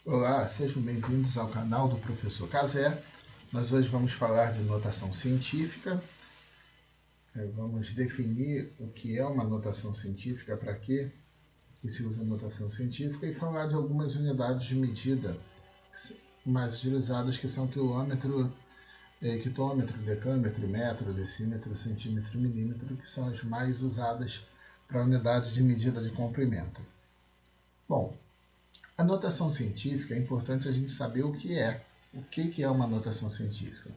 Olá, sejam bem-vindos ao canal do Professor Cazé. Nós hoje vamos falar de notação científica. Vamos definir o que é uma notação científica, para que se usa notação científica, e falar de algumas unidades de medida mais utilizadas, que são quilômetro, hectômetro, decâmetro, metro, decímetro, centímetro, milímetro, que são as mais usadas para unidades de medida de comprimento. Bom, a notação científica é importante a gente saber o que é. O que é uma notação científica?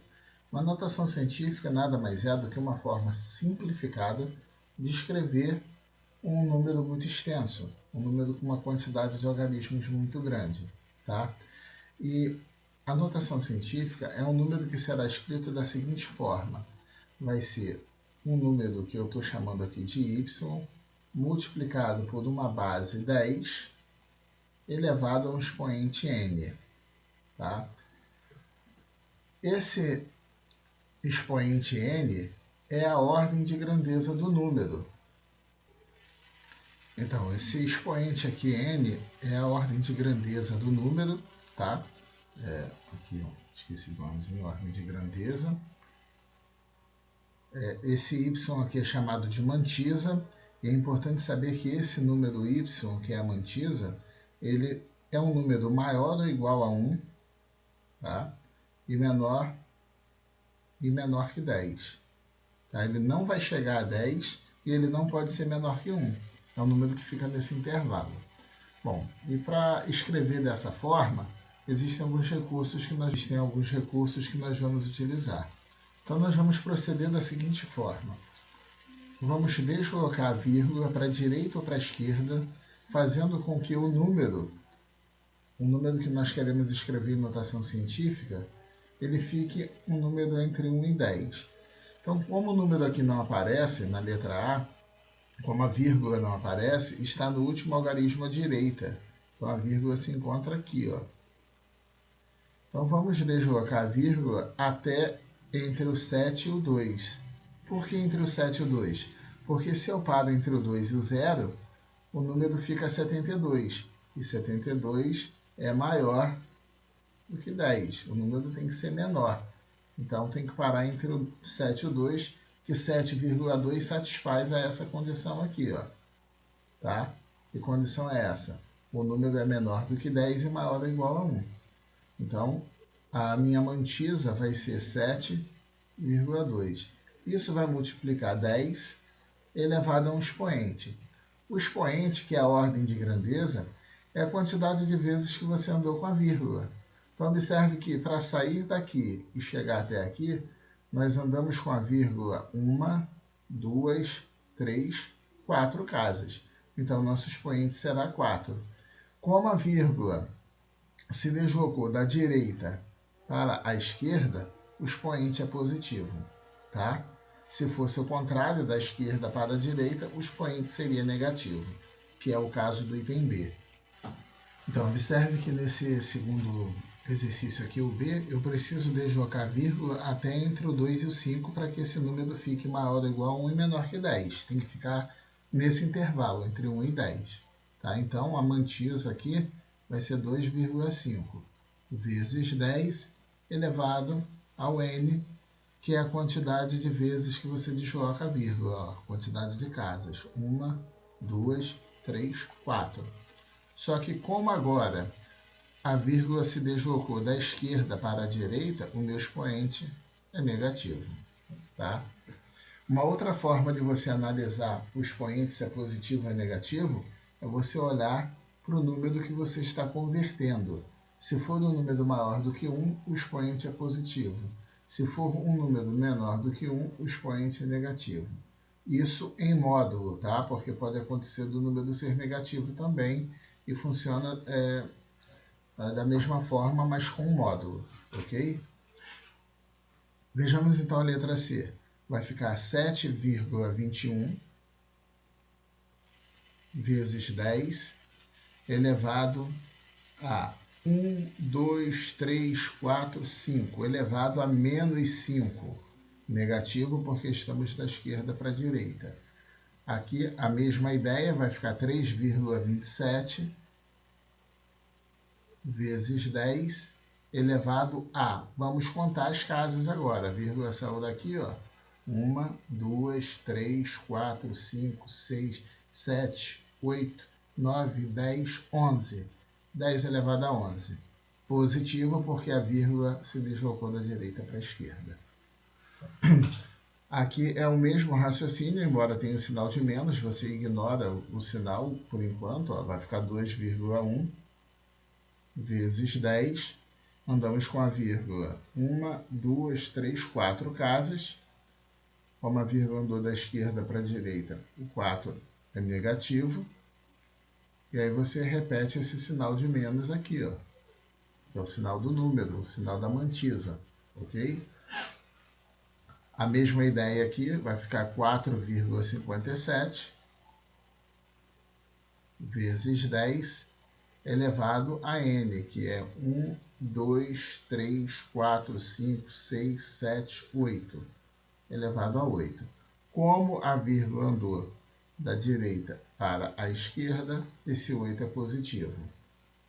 Uma notação científica nada mais é do que uma forma simplificada de escrever um número muito extenso, um número com uma quantidade de algarismos muito grande. Tá? E a notação científica é um número que será escrito da seguinte forma. Vai ser um número que eu estou chamando aqui de y, multiplicado por uma base 10, elevado a um expoente n. Tá? Esse expoente n é a ordem de grandeza do número. Então, esse expoente aqui, n, é a ordem de grandeza do número. Tá? Aqui, esqueci do nomezinho, ordem de grandeza. Esse y aqui é chamado de mantisa. E é importante saber que esse número y, que é a mantisa, ele é um número maior ou igual a 1, tá? e menor que 10. Tá? Ele não vai chegar a 10 e ele não pode ser menor que 1. É um número que fica nesse intervalo. Bom, e para escrever dessa forma, existem alguns recursos que nós vamos utilizar. Então, nós vamos proceder da seguinte forma. Vamos deslocar a vírgula para a direita ou para a esquerda, fazendo com que o número que nós queremos escrever em notação científica, ele fique um número entre 1 e 10. Então, como o número aqui não aparece na letra A, como a vírgula não aparece, está no último algarismo à direita. Então, a vírgula se encontra aqui. Ó. Então, vamos deslocar a vírgula até entre o 7 e o 2. Por que entre o 7 e o 2? Porque se eu paro entre o 2 e o 0, o número fica 72. E 72 é maior do que 10. O número tem que ser menor. Então, tem que parar entre o 7 e o 2, que 7,2 satisfaz a essa condição aqui. Ó. Tá? Que condição é essa? O número é menor do que 10 e maior ou igual a 1. Então, a minha mantisa vai ser 7,2. Isso vai multiplicar 10 elevado a um expoente. O expoente, que é a ordem de grandeza, é a quantidade de vezes que você andou com a vírgula. Então, observe que para sair daqui e chegar até aqui, nós andamos com a vírgula 1, 2, 3, 4 casas. Então, nosso expoente será 4. Como a vírgula se deslocou da direita para a esquerda, o expoente é positivo. Tá? Se fosse o contrário, da esquerda para a direita, o expoente seria negativo, que é o caso do item B. Então, observe que nesse segundo exercício aqui, o B, eu preciso deslocar a vírgula até entre o 2 e o 5 para que esse número fique maior ou igual a 1 e menor que 10. Tem que ficar nesse intervalo, entre 1 e 10. Tá? Então, a mantisa aqui vai ser 2,5 vezes 10 elevado ao n, que é a quantidade de vezes que você desloca a vírgula, ó, quantidade de casas. 1, 2, 3, 4. Só que como agora a vírgula se deslocou da esquerda para a direita, o meu expoente é negativo. Tá? Uma outra forma de você analisar o expoente, se é positivo ou negativo, é você olhar para o número que você está convertendo. Se for um número maior do que 1, o expoente é positivo. Se for um número menor do que 1, o expoente é negativo. Isso em módulo, tá? Porque pode acontecer do número ser negativo também e funciona da mesma forma, mas com módulo, ok? Vejamos então a letra C. Vai ficar 7,21 vezes 10 elevado a 1, 2, 3, 4, 5, elevado a menos 5. Negativo porque estamos da esquerda para a direita. Aqui a mesma ideia, vai ficar 3,27 vezes 10 elevado a... Vamos contar as casas agora. A vírgula saiu daqui, ó. 1, 2, 3, 4, 5, 6, 7, 8, 9, 10, 11. 10 elevado a 11. Positivo porque a vírgula se deslocou da direita para a esquerda. Aqui é o mesmo raciocínio, embora tenha o sinal de menos, você ignora o sinal por enquanto, ó, vai ficar 2,1 vezes 10. Andamos com a vírgula 1, 2, 3, 4 casas. Como a vírgula andou da esquerda para a direita, o 4 é negativo. E aí você repete esse sinal de menos aqui, ó, que é o sinal do número, o sinal da mantisa, ok? A mesma ideia aqui vai ficar 4,57 vezes 10 elevado a n, que é 1, 2, 3, 4, 5, 6, 7, 8, elevado a 8. Como a vírgula andou da direita para a esquerda, esse 8 é positivo.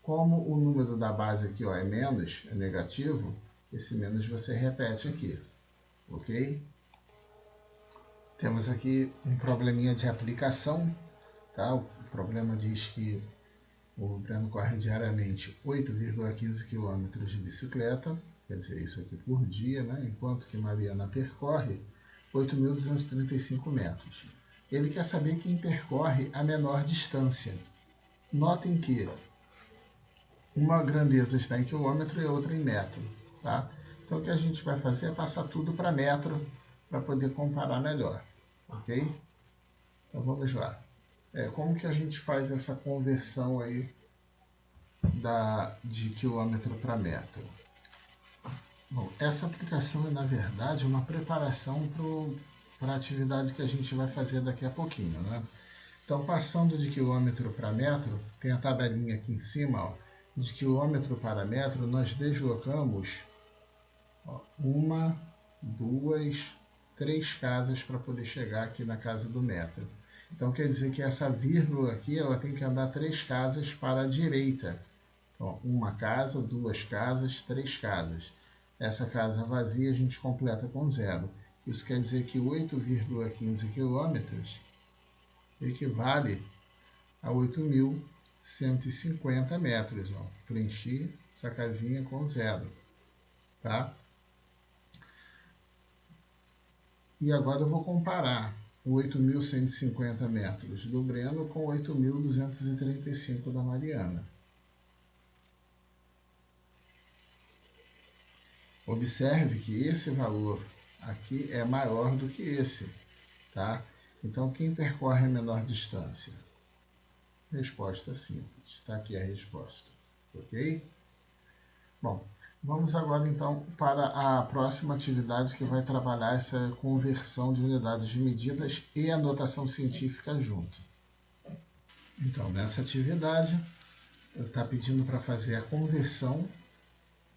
Como o número da base aqui, ó, é menos, é negativo, esse menos você repete aqui, ok? Temos aqui um probleminha de aplicação, tá? O problema diz que o Breno corre diariamente 8,15 km de bicicleta, quer dizer, isso aqui por dia, né? Enquanto que Mariana percorre 8.235 metros. Ele quer saber quem percorre a menor distância. Notem que uma grandeza está em quilômetro e outra em metro, tá? Então o que a gente vai fazer é passar tudo para metro para poder comparar melhor, ok? Então vamos lá. Como que a gente faz essa conversão aí de quilômetro para metro? Bom, essa aplicação é, na verdade, uma preparação para a atividade que a gente vai fazer daqui a pouquinho, né? Então, passando de quilômetro para metro, tem a tabelinha aqui em cima, ó, de quilômetro para metro, nós deslocamos 1, 2, 3 casas para poder chegar aqui na casa do metro. Então, quer dizer que essa vírgula aqui, ela tem que andar 3 casas para a direita. Então, 1 casa, 2 casas, 3 casas. Essa casa vazia a gente completa com 0. Isso quer dizer que 8,15 quilômetros equivale a 8.150 metros. Ó. Preenchi essa casinha com 0. Tá? E agora eu vou comparar o 8.150 metros do Breno com 8.235 da Mariana. Observe que esse valor aqui é maior do que esse, tá? Então, quem percorre a menor distância? Resposta simples. Está aqui a resposta, ok? Bom, vamos agora, então, para a próxima atividade que vai trabalhar essa conversão de unidades de medidas e a notação científica junto. Então, nessa atividade, está pedindo para fazer a conversão,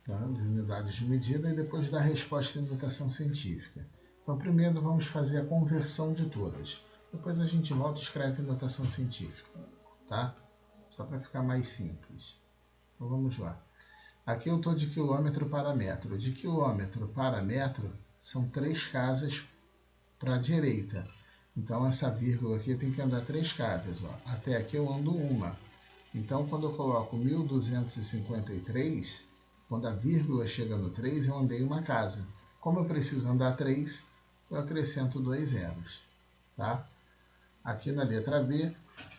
tá, de unidades de medida e depois dar a resposta em notação científica. Então, primeiro vamos fazer a conversão de todas. Depois a gente volta e escreve notação científica, tá? Só para ficar mais simples. Então, vamos lá. Aqui eu estou de quilômetro para metro. De quilômetro para metro são 3 casas para a direita. Então, essa vírgula aqui tem que andar 3 casas. Ó. Até aqui eu ando 1. Então, quando eu coloco 1.253, quando a vírgula chega no 3, eu andei 1 casa. Como eu preciso andar 3, eu acrescento 2 zeros. Tá? Aqui na letra B,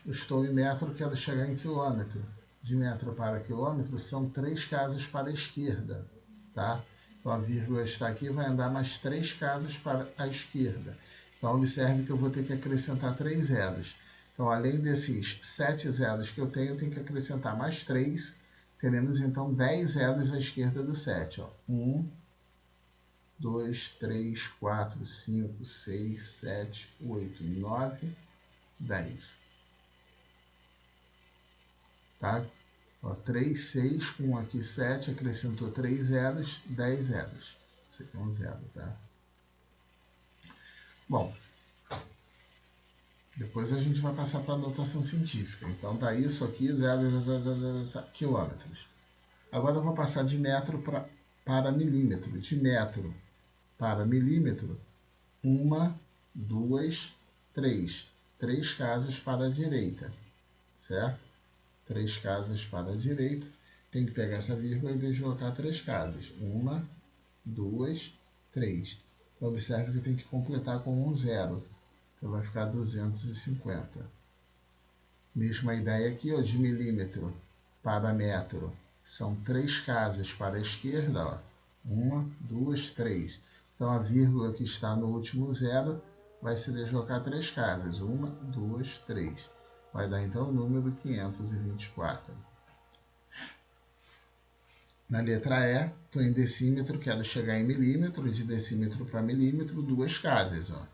eu estou em metro, quero chegar em quilômetro. De metro para quilômetro são 3 casas para a esquerda. Tá? Então a vírgula está aqui, vai andar mais 3 casas para a esquerda. Então observe que eu vou ter que acrescentar 3 zeros. Então além desses 7 zeros que eu tenho que acrescentar mais 3. Teremos então 10 zeros à esquerda do 7. Ó. 1, 2, 3, 4, 5, 6, 7, 8, 9, 10. Tá? Ó, 3, 6, 1 aqui, 7, acrescentou 3 zeros, 10 zeros. Isso aqui é um zero, tá? Bom, depois a gente vai passar para a notação científica. Então, dá isso aqui, 0, quilômetros. Agora eu vou passar de metro para milímetro. De metro para milímetro, 1, 2, 3. 3 casas para a direita, certo? 3 casas para a direita. Tem que pegar essa vírgula e deslocar 3 casas. 1, 2, 3. Observe que eu tenho que completar com um zero. Então vai ficar 250. Mesma ideia aqui, ó, de milímetro para metro. São 3 casas para a esquerda, ó. 1, 2, 3. Então a vírgula que está no último zero vai se deslocar 3 casas. 1, 2, 3. Vai dar então o número 524. Na letra E, estou em decímetro, quero chegar em milímetro. De decímetro para milímetro, 2 casas, ó.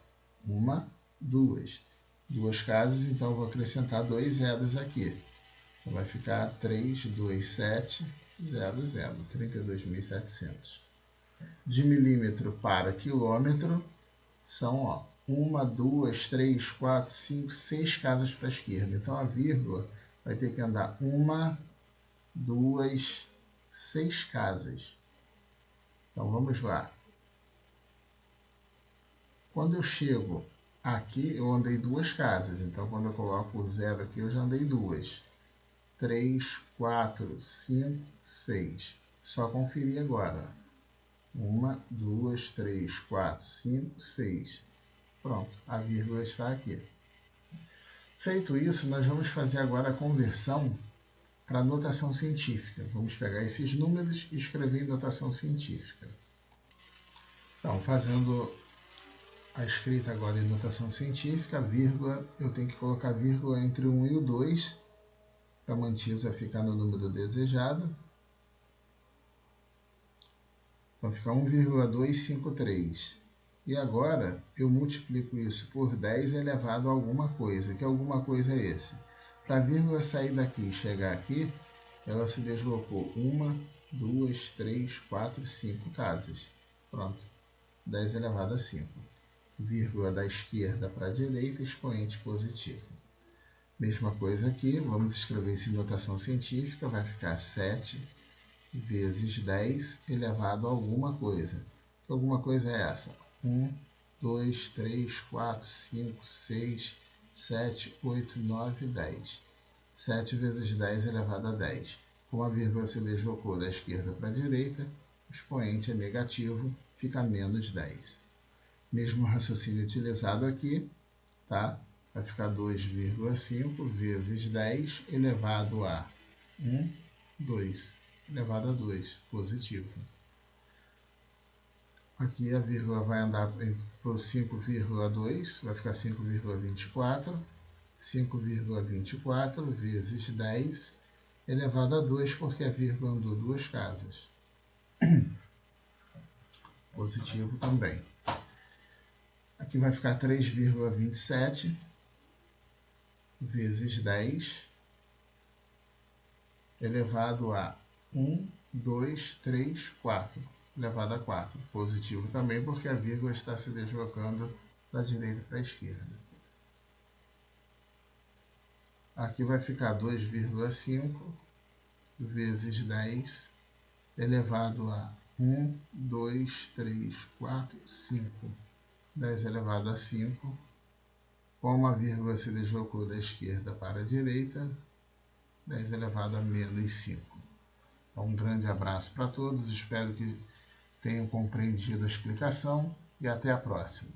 1, 2. 2 casas, então vou acrescentar 2 zeros aqui. Então vai ficar 32700, 32.700. De milímetro para quilômetro, são, ó, 1, 2, 3, 4, 5, 6 casas para a esquerda. Então a vírgula vai ter que andar 1, 2, 6 casas. Então vamos lá. Quando eu chego aqui, eu andei 2 casas. Então quando eu coloco o zero aqui, eu já andei 2. 3, 4, 5, 6. Só conferir agora. 1, 2, 3, 4, 5, 6. Pronto, a vírgula está aqui. Feito isso, nós vamos fazer agora a conversão para notação científica. Vamos pegar esses números e escrever em notação científica. Então, fazendo a escrita agora em notação científica, vírgula, eu tenho que colocar vírgula entre o 1 e o 2, para a mantisa ficar no número desejado. Então fica 1,253. E agora eu multiplico isso por 10 elevado a alguma coisa. Que alguma coisa é esse? Para a vírgula sair daqui e chegar aqui, ela se deslocou 1, 2, 3, 4, 5 casas. Pronto. 10 elevado a 5. Vírgula da esquerda para a direita, expoente positivo. Mesma coisa aqui, vamos escrever isso em notação científica, vai ficar 7 vezes 10 elevado a alguma coisa. Que alguma coisa é essa? 1, 2, 3, 4, 5, 6, 7, 8, 9, 10. 7 vezes 10 elevado a 10. Como a vírgula se deslocou da esquerda para a direita, o expoente é negativo, fica menos 10. Mesmo raciocínio utilizado aqui, tá? Vai ficar 2,5 vezes 10 elevado a 1, 2, elevado a 2, positivo. Aqui a vírgula vai andar para o 5,2, vai ficar 5,24. 5,24 vezes 10 elevado a 2, porque a vírgula andou 2 casas. Positivo também. Aqui vai ficar 3,27 vezes 10 elevado a 1, 2, 3, 4, elevado a 4. Positivo também, porque a vírgula está se deslocando da direita para a esquerda. Aqui vai ficar 2,5 vezes 10 elevado a 1, 2, 3, 4, 5. 10 elevado a 5. Como a vírgula se deslocou da esquerda para a direita, 10 elevado a menos 5. Então, um grande abraço para todos, espero que tenham compreendido a explicação e até a próxima.